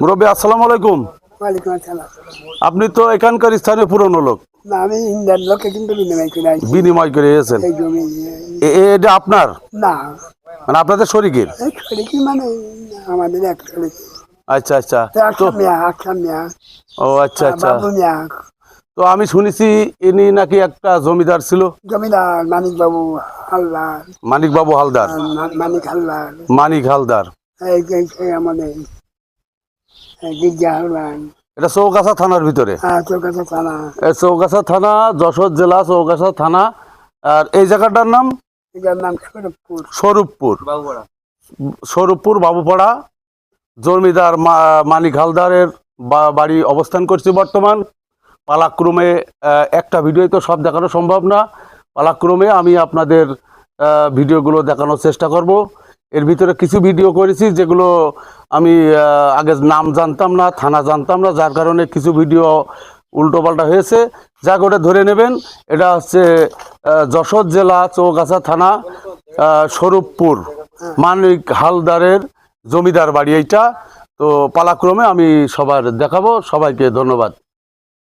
মুরব্বী আসসালামু আলাইকুম। ওয়ালাইকুম আসসালাম। আপনি তো এখানকার স্থানীয় পুরনো লোক, না, আমি ইন্ডিয়ার লোকে কিন্তু বিনিময় করে আইছি বিনিময় করে এসেছেন। এই জমি। এটা আপনার, না, মানে আপনাদের শরীকের? এই শরিকি মানে আমাদের এক শরিকি। আচ্ছা আচ্ছা। তো আকসাম মিয়া, ও আচ্ছা আচ্ছা। বাবু মিয়া। তো আমি শুনেছি ইনি নাকি একটা জমিদার ছিল, জমিদার মানিক বাবু হালদার, মানিক বাবু হালদার। মানিক হালদার, মানিক হালদার, এই আমাদের গির্জা হালদার। এটা চৌগাছা থানার ভিতরে। চৌকাছা থানা। চৌগাছা থানা, যশোর জেলা চৌগাছা থানা। আর এই জায়গাটার নাম এটার নাম স্বরূপপুর। স্বরূপপুর, স্বরূপপুর বাবুপাড়া। জমিদার মানিক হালদারের বাড়ি অবস্থান করছি বর্তমান। পালাক্রমে একটা ভিডিও তো সব দেখানো সম্ভব না, পালাক্রমে আমি আপনাদের ভিডিওগুলো দেখানোর চেষ্টা করব। এর ভিতরে কিছু ভিডিও করেছি যেগুলো আমি আগে নাম জানতাম না, থানা জানতাম না, যার কারণে কিছু ভিডিও উল্টোপাল্টা হয়েছে। যা করে ধরে নেবেন, এটা হচ্ছে যশোর জেলা চৌগাছা থানা, স্বরূপপুর, মানিক হালদারের জমিদার বাড়ি এইটা। তো পালাক্রমে আমি সবার দেখাবো। সবাইকে ধন্যবাদ।